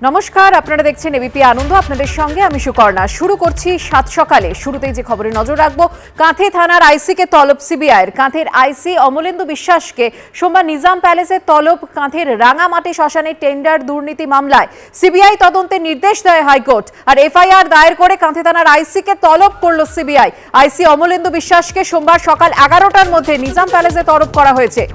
নমস্কার, আপনারা দেখছেন এবিপি আনন্দ। আপনাদের সঙ্গে আমি সুকর্ণা। শুরু করছি সাত সকালে। শুরুতেই যে খবরে নজর রাখবো, কাঁথি থানার আইসিকে তলব সিবিআইয়ের। কাঁথির আইসি অমলেন্দু বিশ্বাসকে সোমবার নিজাম প্যালেসে তলব কাঁথির রাঙামাটি শ্মশানে টেন্ডার দুর্নীতি মামলায়। সিবিআই তদন্তের নির্দেশ দেয় হাইকোর্ট। আর এফআইআর দায়ের করে কাঁথি থানার আইসিকে তলব করল সিবিআই। আইসি অমলেন্দু বিশ্বাসকে সোমবার সকাল 11টার মধ্যে নিজাম প্যালেসে তলব করা হয়েছে।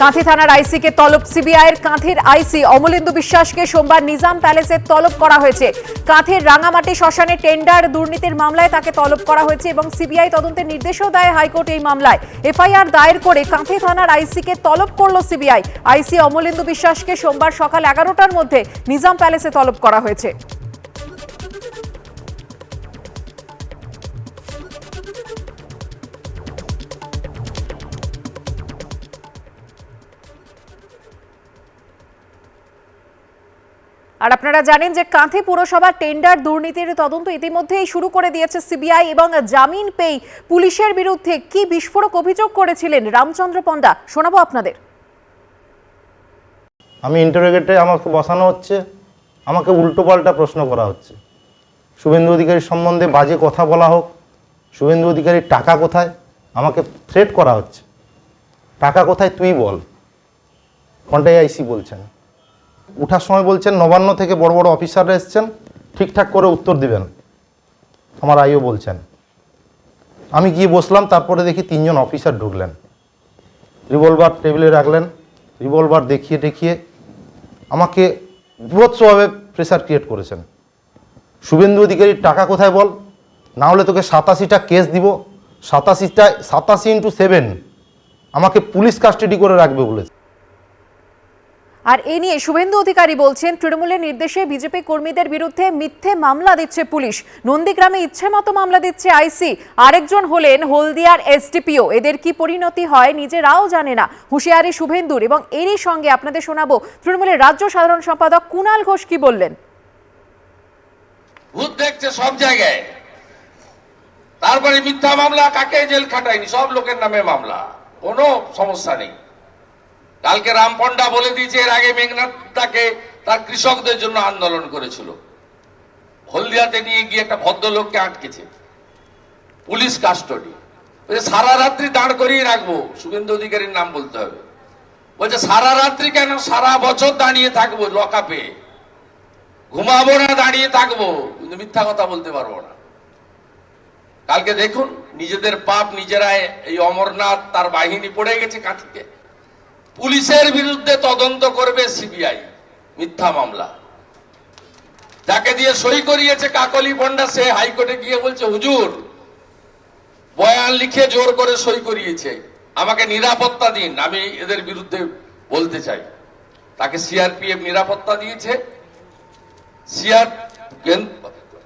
কাঁথি থানার আইসিকে তলব সিবিআইয়ের। কাঁথির আইসি অমলেন্দু বিশ্বাসকে সোমবার নিজাম প্যালেসে তলব করা হয়েছে। কাঁথির রাঙামাটি শ্মশানে টেন্ডার দুর্নীতির মামলায় তাকে তলব করা হয়েছে এবং সিবিআই তদন্তের নির্দেশও দেয় হাইকোর্ট। এই মামলায় এফআইআর দায়ের করে কাঁথি থানার আইসিকে তলব করল সিবিআই। আইসি অমলেন্দু বিশ্বাসকে সোমবার সকাল 11টার মধ্যে নিজাম প্যালেসে তলব করা হয়েছে। আর আপনারা জানেন যে কাঁথি পুরসভার টেন্ডার দুর্নীতির তদন্ত ইতিমধ্যেই শুরু করে দিয়েছে সিবিআই এবং জামিন পেয়ে পুলিশের বিরুদ্ধে কি বিস্ফোরক অভিযোগ করেছিলেন রামচন্দ্র পণ্ডা শোনাবো আপনাদের। আমি ইন্টারোগেটে আমাকে বসানো হচ্ছে, আমাকে উল্টোপাল্টা প্রশ্ন করা হচ্ছে। শুভেন্দু অধিকারীর সম্বন্ধে বাজে কথা বলা হোক, শুভেন্দু অধিকারীর টাকা কোথায়, আমাকে থ্রেট করা হচ্ছে। টাকা কোথায় তুই বল, কন্টাই আইসি বলছেন। উঠার সময় বলছেন নবান্ন থেকে বড় বড় অফিসাররা এসছেন, ঠিকঠাক করে উত্তর দিবেন, আমার আইও বলছেন। আমি গিয়ে বসলাম, তারপরে দেখি 3 জন অফিসার ঢুকলেন, রিভলভার টেবিলে রাখলেন, রিভলভার দেখিয়ে দেখিয়ে আমাকে বিভৎসভাবে প্রেসার ক্রিয়েট করেছেন। শুভেন্দু অধিকারীর টাকা কোথায় বল, না হলে তোকে 87টা কেস দিব, 87x7 আমাকে পুলিশ কাস্টাডি করে রাখবে বলেছে। আর এ নিয়ে শুভেন্দু অধিকারী বলছেন, তৃণমূলের নির্দেশে বিজেপি কর্মীদের বিরুদ্ধে মিথ্যে মামলা দিচ্ছে পুলিশ। নন্দীগ্রামে ইচ্ছে মতো মামলা দিচ্ছে আইসি। আরেকজন হলেন হলদিয়ার এসডিপিও। এদের কি পরিণতি হয় নিজেরাও জানে না, হুঁশিয়ারি শুভেন্দুর। এবং এরই সঙ্গে আপনাদের শোনাবো তৃণমূলের রাজ্য সাধারণ সম্পাদক কুণাল ঘোষ কি বললেন। ভূত দেখছে সব জায়গায়, তারপরে মিথ্যা মামলা, কাকে জেল খাটায়নি, সব লোকের নামে মামলা, কোনো সমস্যা নেই। কালকে রাম পণ্ডা বলে দিয়েছে, এর আগে মেঘনাথটাকে তার কৃষকদের জন্য আন্দোলন করেছিল, হলদিয়াতে নিয়ে গিয়ে একটা ভদ্রলোককে আটকেছে, পুলিশ কাস্টডি। সারা রাত্রি দাঁড় করিয়ে রাখবো, শুভেন্দু অধিকারীর নাম বলতে হবে। বলছে সারা রাত্রি কেন, সারা বছর দাঁড়িয়ে থাকবো লকআপে, ঘুমাবো না, দাঁড়িয়ে থাকবো, কিন্তু মিথ্যা কথা বলতে পারবো না। কালকে দেখুন, নিজেদের পাপ নিজেরাই, এই অমরনাথ তার বাহিনী পড়ে গেছে কাঁথিতে, পুলিশের বিরুদ্ধে তদন্ত করবে সিবিআই, মিথ্যা মামলা। যাকে দিয়ে সই করিয়েছে কাকলি পণ্ডা, সে হাইকোর্টে গিয়ে বলছে হুজুর বয়ান লিখে জোর করে সই করিয়েছে, আমাকে নিরাপত্তা দিন, আমি এদের বিরুদ্ধে বলতে চাই। তাকে সিআরপিএফ নিরাপত্তা দিয়েছে।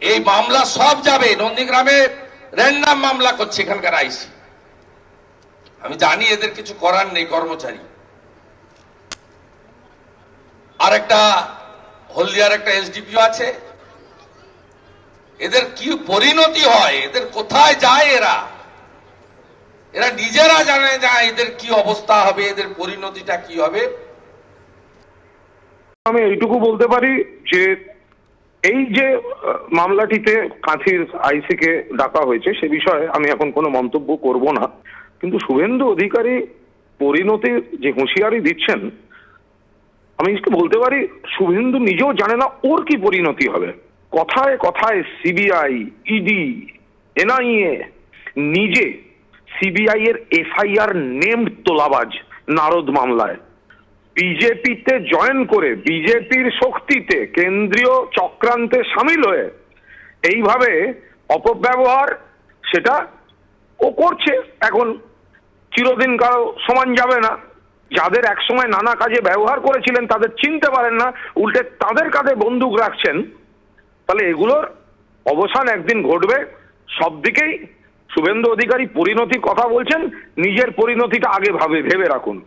এই মামলা সব যাবে নন্দীগ্রামে, র্যান্ডাম মামলা করছে এখানকার আইসি। আমি জানি এদের কিছু করার নেই, কর্মচারী। আর একটা হলদিয়ার একটা এসডিপিও আছে, এদের কি পরিণতি হয়, এদের কোথায় যায়, এরা নিজেরা জানে না এদের কি অবস্থা হবে, এদের পরিণতিটা কি হবে। আমি এইটুকু বলতে পারি যে এই যে মামলাটিতে কাঁথির আইসিকে ডাকা হয়েছে, সে বিষয়ে আমি এখন কোনো মন্তব্য করব না। কিন্তু শুভেন্দু অধিকারী পরিণতির যে হুঁশিয়ারি দিচ্ছেন, আমি বলতে পারি শুভেন্দু নিজেও জানে না ওর কি পরিণতি হবে। কথায় কথায় সিবিআই, ইডি, এনআইএ, নিজে সিবিআই এর এফআইআর নেমড তোলাবাজ নারদ মামলায় বিজেপিতে জয়েন করে, বিজেপির শক্তিতে কেন্দ্রীয় চক্রান্তে সামিল হয়ে এইভাবে অপব্যবহার সেটা ও করছে। এখন চিরদিন কারো সমান যাবে না। যাদের একসময় নানা কাজে ব্যবহার করেছিলেন তাদের চিনতে পারেন না, উল্টে তাদের কাঁধে বন্দুক রাখছেন। তাহলে এগুলোর অবসান একদিন ঘটবে। সব দিকেই শুভেন্দু অধিকারী পরিণতির কথা বলছেন, নিজের পরিণতিটা আগে ভেবে রাখুন।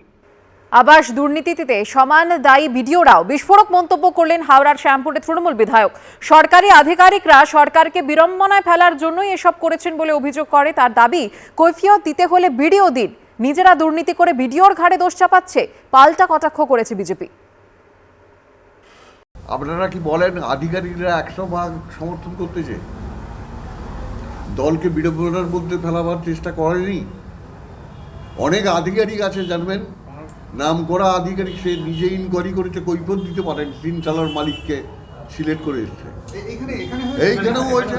আবাস দুর্নীতিতে সমান দায়ী বিডিওরাও। বিস্ফোরক মন্তব্য করলেন হাওড়ার শ্যামপুরের তৃণমূল বিধায়ক। সরকারি আধিকারিকরা সরকারকে বিড়ম্বনায় ফেলার জন্যই এসব করেছেন বলে অভিযোগ করে। তার দাবি, কৈফিয়ত দিতে হলে বিডিও দিন, নিজেরা দুর্নীতি করে বিডিওর ঘাড়ে দোষ চাপাচ্ছে। পাল্টা কটাক্ষ করেছে বিজেপি। আপনারা কি বলেন আধিকারিকরা 100% সমর্থন করতেছে? দলকে বিড়ম্বনার মধ্যে ফেলাবার চেষ্টা করেনি? অনেক আধিকারিক আছে জানবেন, নাম করা আধিকারিক, সে নিজে ইনকোয়ারি করেছে, কৈফিয়ত দিতে পারেন, তিন চালার মালিককে সিলেক্ট করে এসছে। এইখানেও হয়েছে।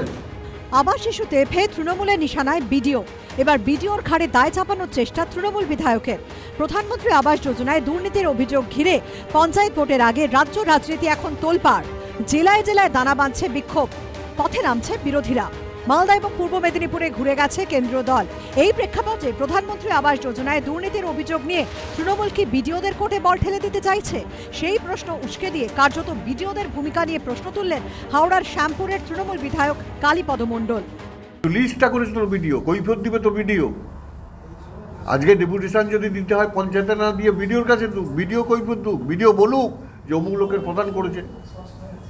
আবার শিশুতে ফের তৃণমূলের নিশানায় বিডিও। এবার বিডিওর ঘাড়ে দায় চাপানোর চেষ্টা তৃণমূল বিধায়কের। প্রধানমন্ত্রী আবাস যোজনায় দুর্নীতির অভিযোগ ঘিরে পঞ্চায়েত ভোটের আগে রাজ্য রাজনীতি এখন তোলপাড়। জেলায় জেলায় দানা বাঁধছে বিক্ষোভ, পথে নামছে বিরোধীরা। মালদা এবং পূর্ব মেদিনীপুরে ঘুরে গেছে কেন্দ্রীয় দল। এই প্রেক্ষাপটে প্রধানমন্ত্রী আবাস যোজনায় দুর্নীতির অভিযোগ নিয়ে তৃণমূল কি বিডিওদের কোর্টে বল ঠেলে দিতে চাইছে? সেই প্রশ্ন উস্কে দিয়ে কার্যত বিডিওদের ভূমিকা নিয়ে প্রশ্ন তুললেন হাওড়ার শ্যামপুরের তৃণমূল বিধায়ক কালীপদ মণ্ডল। লিস্টটা করেছিল ভিডিও, কৈফিয়ত দিবে তো ভিডিও। আজকে ডেপুটেশন যদি দিতে হয় পঞ্চায়েতে না দিয়ে ভিডিওর কাছে দুক, ভিডিও কৈফিয়ত দুক, ভিডিও বলুক যে অমুক লোকের প্রদান করেছে,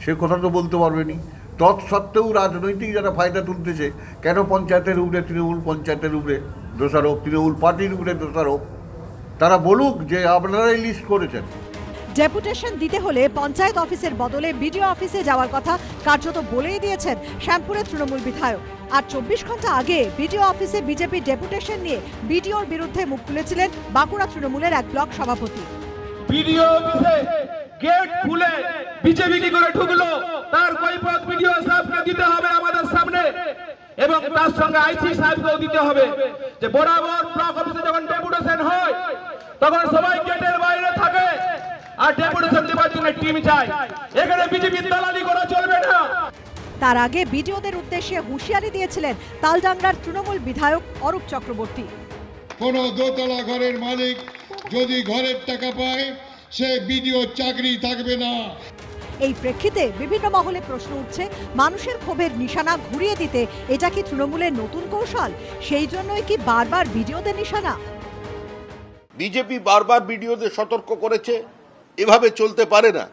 সে কথা তো বলতে পারবেনি। তৎসত্ত্বেও রাজনৈতিক যারা ফায়দা তুলতেছে, কেন পঞ্চায়েতের উপরে তৃণমূল, পঞ্চায়েতের উপরে দোষারোপ, তৃণমূল পার্টির উপরে দোষারোপ, তারা বলুক যে আপনারাই লিস্ট করেছেন। ডেপুটেশন দিতে হলে পঞ্চায়েত অফিসের বদলে বিডিও অফিসে যাওয়ার কথা কার্যত বলেই দিয়েছেন শ্যামপুরের তৃণমূল বিধায়ক। আর 24 ঘন্টা আগে বিডিও অফিসে বিজেপি ডেপুটেশন নিয়ে বিডিওর বিরুদ্ধে মুখ খুলেছিলেন বাঁকুড়া তৃণমূলের এক ব্লক সভাপতি। বিডিও অফিসে গেট খুলে বিজেপি কি করে ঢুকলো তার কৈফিয়ত বিডিও সাহেবকে দিতে হবে আমাদের সামনে, এবং তার সঙ্গে আইসি সাহেবকেও দিতে হবে যে বরাবর ব্লক অফিসে যখন ডেপুটেশন হয় তখন সবাই গেটের বাইরে থাকে আর ডেপুটেশন দেওয়ার জন্য টিম যায়। এখানে বিজেপির দালালি করা চলবে না। তার আগে বিডিওদের উদ্দেশ্যে হুঁশিয়ারি দিয়েছিলেন তালডাংরার তৃণমূল বিধায়ক অরূপ চক্রবর্তী। কোন দোতলা ঘরের মালিক যদি ঘরের টাকা পায় সে বিডিও চাকরি থাকবে না। এই প্রেক্ষিতে বিভিন্ন মহলে প্রশ্ন উঠছে, মানুষের ক্ষোভের নিশানা ঘুরিয়ে দিতে এটা কি তৃণমূলের নতুন কৌশল? সেই জন্যই কি বারবার বিডিওদের নিশানা? বিজেপি বারবার বিডিওদের সতর্ক করেছে, এভাবে চলতে পারে না।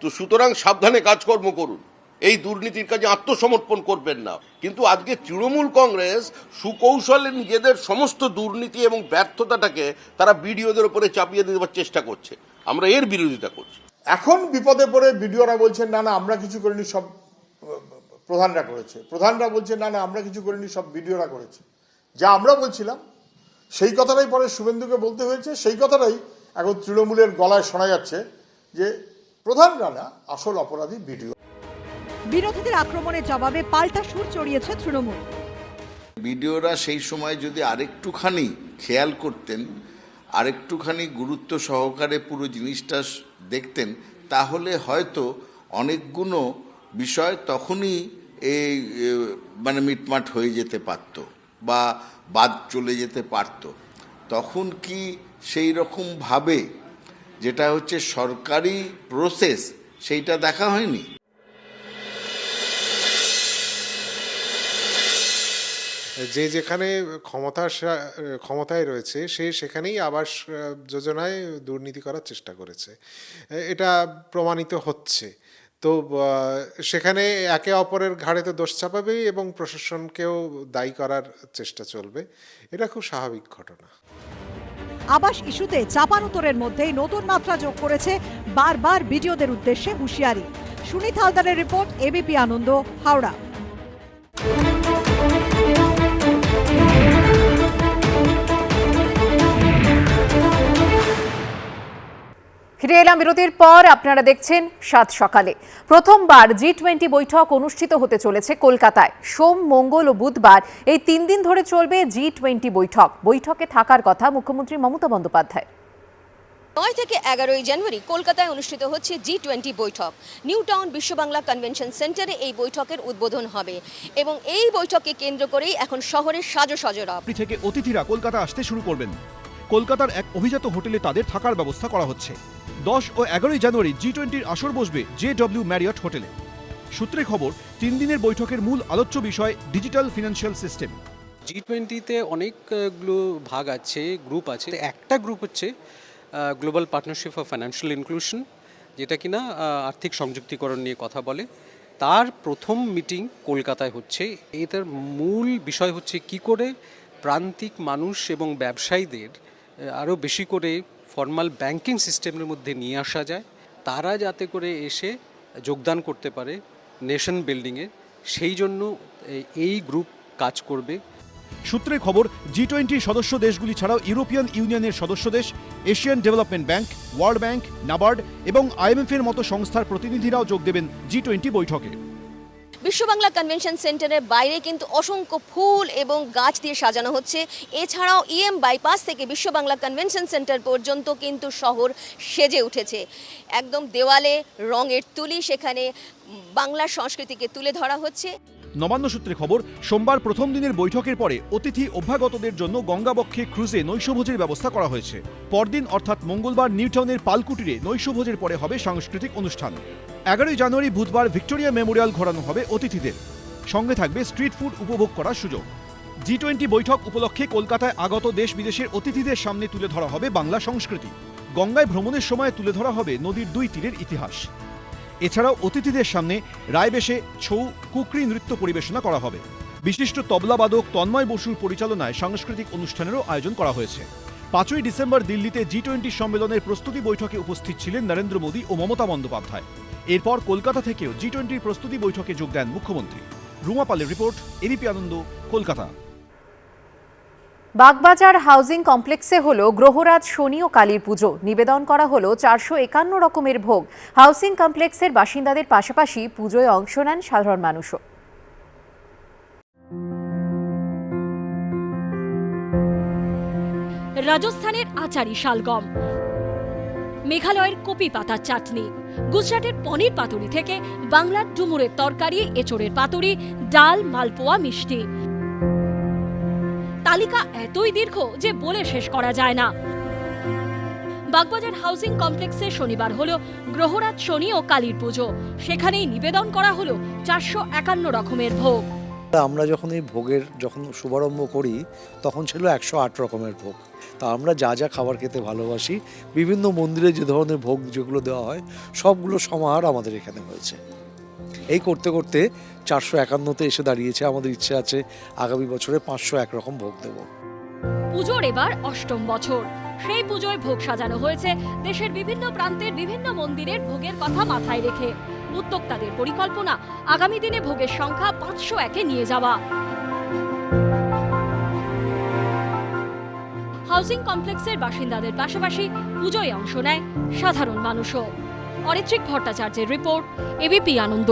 তো সুতরাং সাবধানে কাজকর্ম করুন, এই দুর্নীতির কাজে আত্মসমর্পণ করবেন না। কিন্তু আজকে তৃণমূল কংগ্রেস সুকৌশলে নিজেদের সমস্ত দুর্নীতি এবং ব্যর্থতাটাকে তারা বিডিওদের উপরে চাপিয়ে দেওয়ার চেষ্টা করছে। আমরা এর বিরোধিতা করছি। এখন বিপদে পড়ে বিডিওরা বলছেন না না আমরা কিছু করিনি, সব প্রধানরা করেছে। প্রধানরা বলছেন না না আমরা কিছু করিনি, সব বিডিওরা করেছে। যা আমরা বলছিলাম সেই কথাটাই পরে শুভেন্দুকে বলতে হয়েছে, সেই কথাটাই এখন তৃণমূলের গলায় শোনা যাচ্ছে যে প্রধানরা না, আসল অপরাধী বিডিও। বিরোধীদের আক্রমণের জবাবে পাল্টা সুর চড়িয়েছে তৃণমূল। বিডিওরা সেই সময় যদি আরেকটুখানি খেয়াল করতেন, আরেকটুখানি গুরুত্ব সহকারে পুরো জিনিসটা দেখতেন, তাহলে হয়তো অনেকগুলো বিষয় তখনই এই মিটমাট হয়ে যেতে পারত বা বাদ চলে যেতে পারত। তখন কি সেই রকমভাবে যেটা হচ্ছে সরকারি প্রসেস সেইটা দেখা হয়নি। যে যেখানে ক্ষমতায় রয়েছে সে সেখানেই আবাস যোজনায় দুর্নীতি করার চেষ্টা করেছে, এটা প্রমাণিত হচ্ছে। তো সেখানে একে অপরের ঘাড়ে তো দোষ চাপাবেই এবং প্রশাসনকেও দায়ী করার চেষ্টা চলবে, এটা খুব স্বাভাবিক ঘটনা। আবাস ইস্যুতে চাপানুতরের মধ্যেই নতুন মাত্রা যোগ করেছে বারবার বিডিওদের উদ্দেশ্যে হুঁশিয়ারি। সুনীত হালদারের রিপোর্ট, এবিপি আনন্দ, হাওড়া। ফিরে এলাম বিরতির পর। আপনারা দেখছেন সাত সকালে। প্রথমবার G20 বৈঠক অনুষ্ঠিত হতে চলেছে কলকাতায়। সোম, মঙ্গল ও বুধবার এই 3 দিন ধরে চলবে G20 বৈঠক। বৈঠকে থাকার কথা মুখ্যমন্ত্রী মমতা বন্দ্যোপাধ্যায়। 9 থেকে 11 জানুয়ারি কলকাতায় অনুষ্ঠিত হচ্ছে G20 বৈঠক। নিউ টাউন বিশ্ববাংলা কনভেনশন সেন্টারে এই বৈঠকের উদ্বোধন হবে এবং এই বৈঠককে কেন্দ্র করেই এখন শহরের সাজসজ্জা থেকে অতিথিরা কলকাতা আসতে শুরু করবেন। কলকাতার এক অভিজাত হোটেলে তাদের থাকার ব্যবস্থা করা হচ্ছে। 10 ও 11 জানুয়ারি G20-র আসর বসবে JW ম্যারিয়ট হোটেলে। সূত্রে খবর, 3 দিনের বৈঠকের মূল আলোচ্য বিষয় ডিজিটাল ফিনান্সিয়াল সিস্টেম। G20-তে অনেকগুলো ভাগ আছে, গ্রুপ আছে। একটা গ্রুপ হচ্ছে global partnership for financial inclusion, যেটা কিনা আর্থিক সংযুক্তিকরণ নিয়ে কথা বলে। তার প্রথম মিটিং কলকাতায় হচ্ছে। এটার মূল বিষয় হচ্ছে কি করে প্রান্তিক মানুষ এবং ব্যবসায়ীদের আরও বেশি করে ফর্মাল ব্যাংকিং সিস্টেমের মধ্যে নিয়ে আসা যায়, তারা যাতে করে এসে যোগদান করতে পারে নেশন বিল্ডিংয়ে, সেই জন্য এই গ্রুপ কাজ করবে। সূত্রের খবর, G20 সদস্য দেশগুলি ছাড়াও ইউরোপিয়ান ইউনিয়নের সদস্য দেশ, Asian development bank, world bank, NABARD এবং IMF এর মতো সংস্থার প্রতিনিধিরাও যোগ দেবেন G20 বৈঠকে। বিশ্ববাংলা কনভেনশন সেন্টারের বাইরে কিন্তু অসংখ্য ফুল এবং গাছ দিয়ে সাজানো হচ্ছে। এছাড়াও EM বাইপাস থেকে বিশ্ববাংলা কনভেনশন সেন্টার পর্যন্ত কিন্তু শহর সেজে উঠেছে। একদম দেওয়ালে রঙের তুলি, সেখানে বাংলার সংস্কৃতিকে তুলে ধরা হচ্ছে। নবান্ন সূত্রে খবর, সোমবার প্রথম দিনের বৈঠকের পরে অতিথি অভ্যাগতদের জন্য গঙ্গাবক্ষে ক্রুজে নৈশভোজের ব্যবস্থা করা হয়েছে। পরদিন অর্থাৎ মঙ্গলবার নিউটাউনের পালকুটিরে নৈশভোজের পরে হবে সাংস্কৃতিক অনুষ্ঠান। 11 জানুয়ারি বুধবার ভিক্টোরিয়া মেমোরিয়াল ঘোরানো হবে অতিথিদের, সঙ্গে থাকবে স্ট্রিট ফুড উপভোগ করার সুযোগ। G20 বৈঠক উপলক্ষে কলকাতায় আগত দেশ বিদেশের অতিথিদের সামনে তুলে ধরা হবে বাংলা সংস্কৃতি। গঙ্গায় ভ্রমণের সময় তুলে ধরা হবে নদীর দুই তীরের ইতিহাস। এছাড়াও অতিথিদের সামনে রায়বেশে ছৌ, কুকরি নৃত্য পরিবেশনা করা হবে। বিশিষ্ট তবলাবাদক তন্ময় বসুর পরিচালনায় সাংস্কৃতিক অনুষ্ঠানেরও আয়োজন করা হয়েছে। 5ই ডিসেম্বর দিল্লিতে G20 সম্মেলনের প্রস্তুতি বৈঠকে উপস্থিত ছিলেন নরেন্দ্র মোদী ও মমতা বন্দ্যোপাধ্যায়। এরপর কলকাতা থেকেও G20 প্রস্তুতি বৈঠকে যোগ দেন মুখ্যমন্ত্রী। রুমা পালের রিপোর্ট, এবিপি আনন্দ, কলকাতা। বাগবাজার হাউজিং কমপ্লেক্সে হলো গ্রহরাজ শনি ও কালীর পুজো। নিবেদন করা হলো 451 রকমের ভোগ। হাউজিং কমপ্লেক্সের বাসিন্দাদের পাশাপাশি পুজোয় অংশ নেন সাধারণ মানুষও। রাজস্থানের আচারি শালগম, মেঘালয়ের কপি পাতার চাটনি, গুজরাটের পনির পাতুরি থেকে বাংলার ডুমুরের তরকারি, এঁচোড়ের পাতুরি, ডাল, মালপোয়া, মিষ্টি। তালিকা এতই দীর্ঘ যে বলে শেষ করা যায় না। বাগবাজার হাউজিং কমপ্লেক্সে শনিবার হলো গ্রহরাজ শনি ও কালীর পুজো। সেখানেই নিবেদন করা হলো 451 রকমের ভোগ। আমরা যখন এই ভোগের শুভারম্ভ করি তখন ছিল 108 রকমের ভোগ। তা আমরা যা যা খাবার খেতে ভালোবাসি, বিভিন্ন মন্দিরে যে ধরনের ভোগ যেগুলো দেওয়া হয় সবগুলো সমাহার আমাদের এখানে হয়েছে। এই করতে করতে 451তে এসে দাঁড়িয়েছে। আমাদের ইচ্ছে আছে আগামী বছরে 501 রকম ভোগ দেব। পুজোর এবার 8ম বছর। সেই পুজোয় ভোগ সাজানো হয়েছে দেশের বিভিন্ন প্রান্তের বিভিন্ন মন্দিরের ভোগের কথা মাথায় রেখে। উদ্যোক্তাদের পরিকল্পনা, আগামী দিনে ভোগের সংখ্যা 501-এ নিয়ে যাওয়া। হাউজিং কমপ্লেক্সের বাসিন্দাদের পাশাপাশি পুজোয় অংশ নেয় সাধারণ মানুষও। অরিত্রিক ভট্টাচার্যের রিপোর্ট, এবিপি আনন্দ।